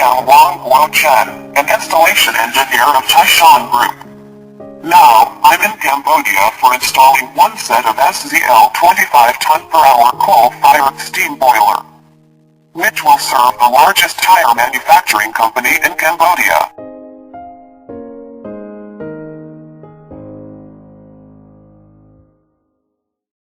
am Wang Guo-chen, an installation engineer of Taishan Group. Now, I'm in Cambodia for installing one set of SZL 25 ton per hour coal-fired steam boiler, which will serve the largest tire manufacturing company in Cambodia.